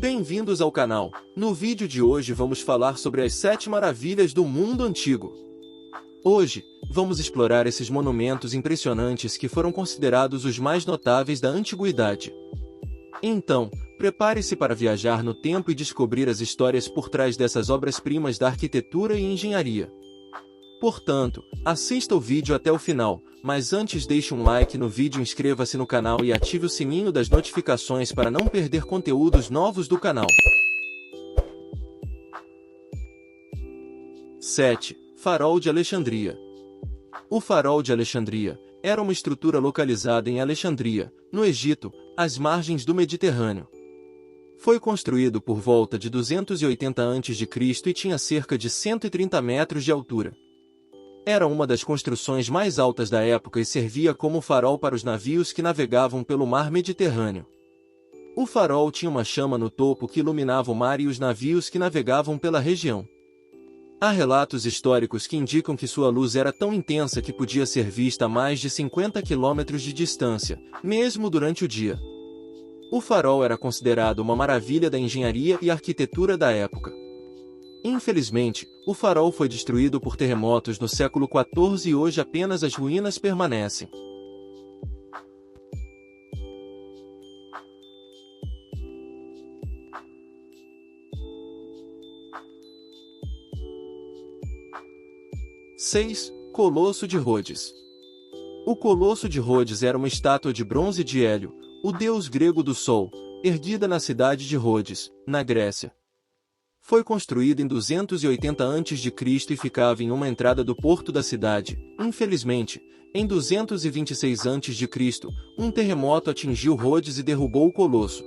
Bem-vindos ao canal. No vídeo de hoje vamos falar sobre as 7 maravilhas do mundo antigo. Hoje, vamos explorar esses monumentos impressionantes que foram considerados os mais notáveis da antiguidade. Então, prepare-se para viajar no tempo e descobrir as histórias por trás dessas obras-primas da arquitetura e engenharia. Portanto, assista o vídeo até o final, mas antes deixe um like no vídeo, inscreva-se no canal e ative o sininho das notificações para não perder conteúdos novos do canal. 7. Farol de Alexandria. O Farol de Alexandria era uma estrutura localizada em Alexandria, no Egito, às margens do Mediterrâneo. Foi construído por volta de 280 a.C. e tinha cerca de 130 metros de altura. Era uma das construções mais altas da época e servia como farol para os navios que navegavam pelo mar Mediterrâneo. O farol tinha uma chama no topo que iluminava o mar e os navios que navegavam pela região. Há relatos históricos que indicam que sua luz era tão intensa que podia ser vista a mais de 50 quilômetros de distância, mesmo durante o dia. O farol era considerado uma maravilha da engenharia e arquitetura da época. Infelizmente, o farol foi destruído por terremotos no século XIV e hoje apenas as ruínas permanecem. Colosso de Rhodes. O Colosso de Rhodes era uma estátua de bronze de Hélio, o deus grego do sol, erguida na cidade de Rhodes, na Grécia. Foi construída em 280 a.C. e ficava em uma entrada do porto da cidade. Infelizmente, em 226 a.C., um terremoto atingiu Rhodes e derrubou o colosso.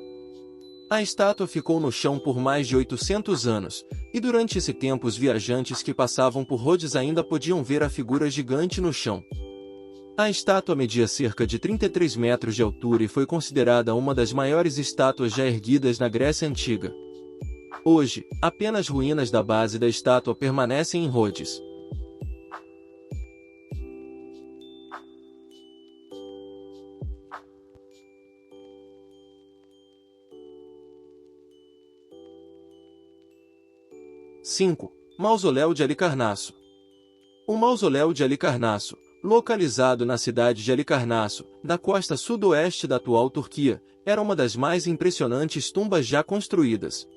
A estátua ficou no chão por mais de 800 anos, e durante esse tempo os viajantes que passavam por Rhodes ainda podiam ver a figura gigante no chão. A estátua media cerca de 33 metros de altura e foi considerada uma das maiores estátuas já erguidas na Grécia Antiga. Hoje, apenas ruínas da base da estátua permanecem em Rhodes. Mausoléu de Halicarnasso. O Mausoléu de Halicarnasso, localizado na cidade de Halicarnasso, na costa sudoeste da atual Turquia, era uma das mais impressionantes tumbas já construídas.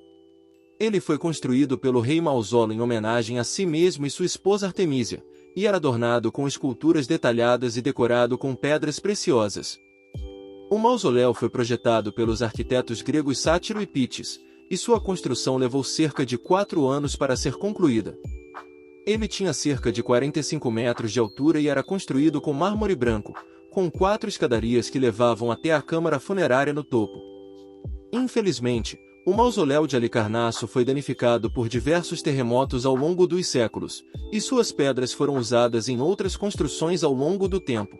Ele foi construído pelo rei Mausolo em homenagem a si mesmo e sua esposa Artemísia, e era adornado com esculturas detalhadas e decorado com pedras preciosas. O mausoléu foi projetado pelos arquitetos gregos Sátiro e Pitis, e sua construção levou cerca de 4 anos para ser concluída. Ele tinha cerca de 45 metros de altura e era construído com mármore branco, com 4 escadarias que levavam até a câmara funerária no topo. Infelizmente, o Mausoléu de Halicarnasso foi danificado por diversos terremotos ao longo dos séculos, e suas pedras foram usadas em outras construções ao longo do tempo.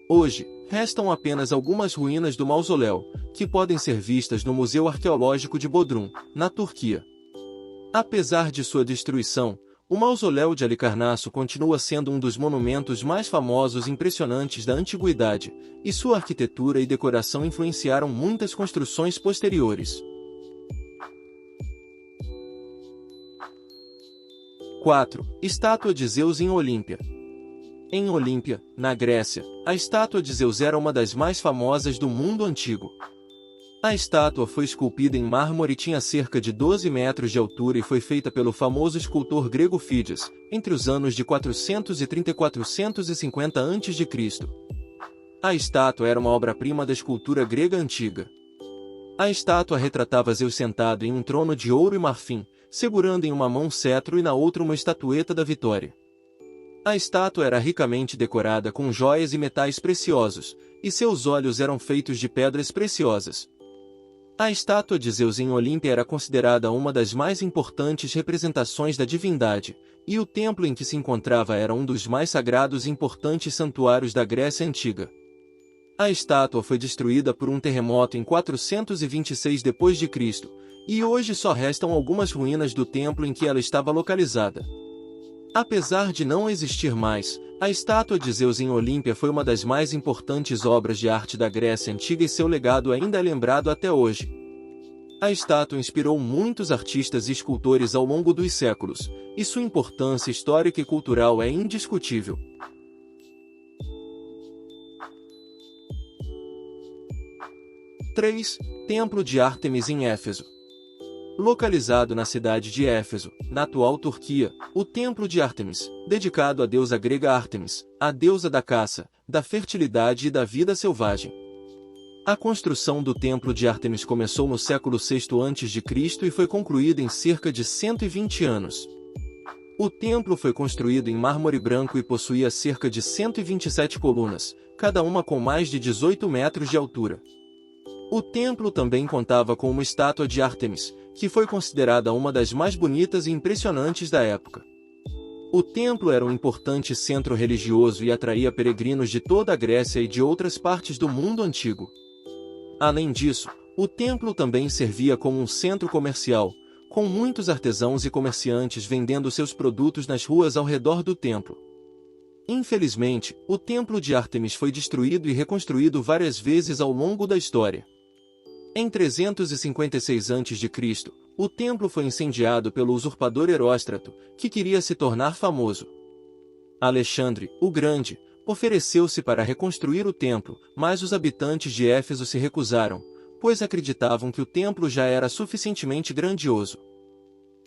Hoje, restam apenas algumas ruínas do mausoléu, que podem ser vistas no Museu Arqueológico de Bodrum, na Turquia. Apesar de sua destruição, o Mausoléu de Halicarnasso continua sendo um dos monumentos mais famosos e impressionantes da antiguidade, e sua arquitetura e decoração influenciaram muitas construções posteriores. 4. Estátua de Zeus em Olímpia. Em Olímpia, na Grécia, a estátua de Zeus era uma das mais famosas do mundo antigo. A estátua foi esculpida em mármore e tinha cerca de 12 metros de altura e foi feita pelo famoso escultor grego Fídias, entre os anos de 430 e 450 a.C. A estátua era uma obra-prima da escultura grega antiga. A estátua retratava Zeus sentado em um trono de ouro e marfim, segurando em uma mão um cetro e na outra uma estatueta da vitória. A estátua era ricamente decorada com joias e metais preciosos, e seus olhos eram feitos de pedras preciosas. A estátua de Zeus em Olímpia era considerada uma das mais importantes representações da divindade, e o templo em que se encontrava era um dos mais sagrados e importantes santuários da Grécia Antiga. A estátua foi destruída por um terremoto em 426 d.C., e hoje só restam algumas ruínas do templo em que ela estava localizada. Apesar de não existir mais, a estátua de Zeus em Olímpia foi uma das mais importantes obras de arte da Grécia Antiga e seu legado ainda é lembrado até hoje. A estátua inspirou muitos artistas e escultores ao longo dos séculos, e sua importância histórica e cultural é indiscutível. 3. Templo de Ártemis em Éfeso. Localizado na cidade de Éfeso, na atual Turquia, o Templo de Ártemis, dedicado à deusa grega Ártemis, a deusa da caça, da fertilidade e da vida selvagem. A construção do Templo de Ártemis começou no século VI a.C. e foi concluída em cerca de 120 anos. O templo foi construído em mármore branco e possuía cerca de 127 colunas, cada uma com mais de 18 metros de altura. O templo também contava com uma estátua de Ártemis, que foi considerada uma das mais bonitas e impressionantes da época. O templo era um importante centro religioso e atraía peregrinos de toda a Grécia e de outras partes do mundo antigo. Além disso, o templo também servia como um centro comercial, com muitos artesãos e comerciantes vendendo seus produtos nas ruas ao redor do templo. Infelizmente, o templo de Ártemis foi destruído e reconstruído várias vezes ao longo da história. Em 356 a.C., o templo foi incendiado pelo usurpador Heróstrato, que queria se tornar famoso. Alexandre, o Grande, ofereceu-se para reconstruir o templo, mas os habitantes de Éfeso se recusaram, pois acreditavam que o templo já era suficientemente grandioso.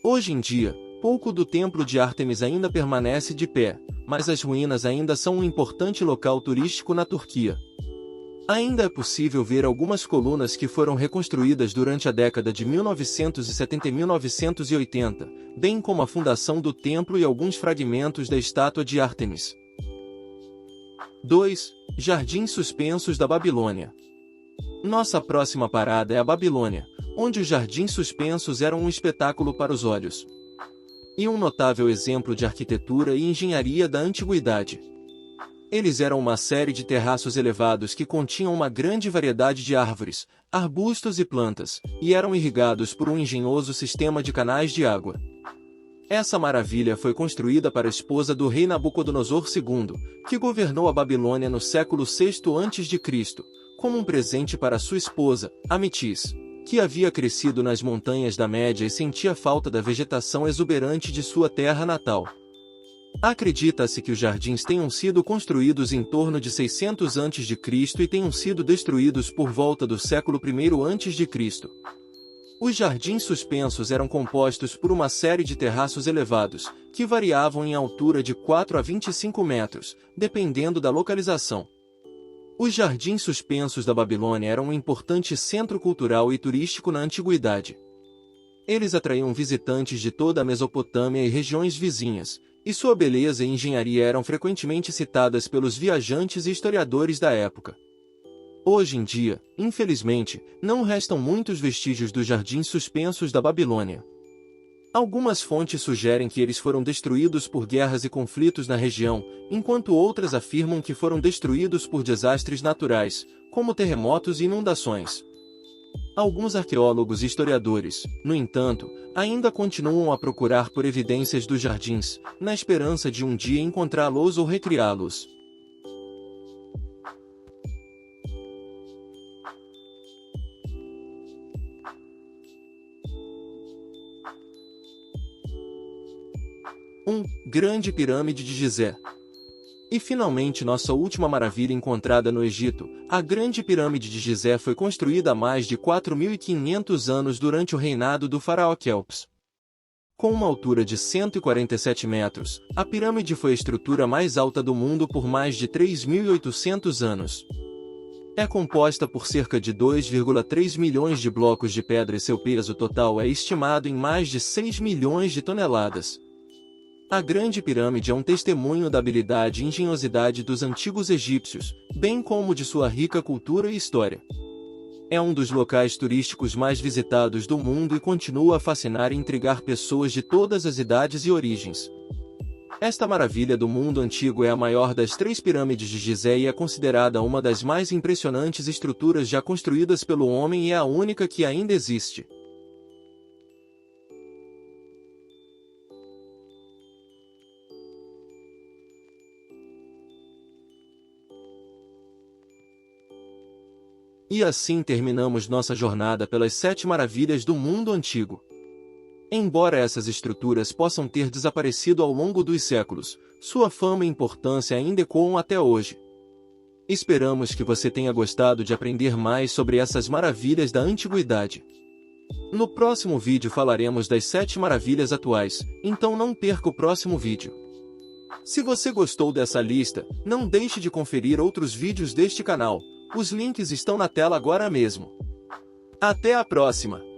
Hoje em dia, pouco do templo de Ártemis ainda permanece de pé, mas as ruínas ainda são um importante local turístico na Turquia. Ainda é possível ver algumas colunas que foram reconstruídas durante a década de 1970 e 1980, bem como a fundação do templo e alguns fragmentos da estátua de Ártemis. 2. Jardins suspensos da Babilônia. Nossa próxima parada é a Babilônia, onde os jardins suspensos eram um espetáculo para os olhos. E um notável exemplo de arquitetura e engenharia da antiguidade. Eles eram uma série de terraços elevados que continham uma grande variedade de árvores, arbustos e plantas, e eram irrigados por um engenhoso sistema de canais de água. Essa maravilha foi construída para a esposa do rei Nabucodonosor II, que governou a Babilônia no século VI a.C., como um presente para sua esposa, Amitis, que havia crescido nas montanhas da Média e sentia falta da vegetação exuberante de sua terra natal. Acredita-se que os jardins tenham sido construídos em torno de 600 a.C. e tenham sido destruídos por volta do século I a.C. Os jardins suspensos eram compostos por uma série de terraços elevados, que variavam em altura de 4 a 25 metros, dependendo da localização. Os jardins suspensos da Babilônia eram um importante centro cultural e turístico na antiguidade. Eles atraíam visitantes de toda a Mesopotâmia e regiões vizinhas, e sua beleza e engenharia eram frequentemente citadas pelos viajantes e historiadores da época. Hoje em dia, infelizmente, não restam muitos vestígios dos jardins suspensos da Babilônia. Algumas fontes sugerem que eles foram destruídos por guerras e conflitos na região, enquanto outras afirmam que foram destruídos por desastres naturais, como terremotos e inundações. Alguns arqueólogos e historiadores, no entanto, ainda continuam a procurar por evidências dos jardins, na esperança de um dia encontrá-los ou recriá-los. Grande Pirâmide de Gizé. E finalmente nossa última maravilha encontrada no Egito, a Grande Pirâmide de Gizé foi construída há mais de 4.500 anos durante o reinado do faraó Quéops. Com uma altura de 147 metros, a pirâmide foi a estrutura mais alta do mundo por mais de 3.800 anos. É composta por cerca de 2,3 milhões de blocos de pedra e seu peso total é estimado em mais de 6 milhões de toneladas. A Grande Pirâmide é um testemunho da habilidade e engenhosidade dos antigos egípcios, bem como de sua rica cultura e história. É um dos locais turísticos mais visitados do mundo e continua a fascinar e intrigar pessoas de todas as idades e origens. Esta maravilha do mundo antigo é a maior das 3 pirâmides de Gizé e é considerada uma das mais impressionantes estruturas já construídas pelo homem e é a única que ainda existe. E assim terminamos nossa jornada pelas 7 maravilhas do mundo antigo. Embora essas estruturas possam ter desaparecido ao longo dos séculos, sua fama e importância ainda ecoam até hoje. Esperamos que você tenha gostado de aprender mais sobre essas maravilhas da antiguidade. No próximo vídeo falaremos das 7 maravilhas atuais, então não perca o próximo vídeo. Se você gostou dessa lista, não deixe de conferir outros vídeos deste canal, os links estão na tela agora mesmo. Até a próxima!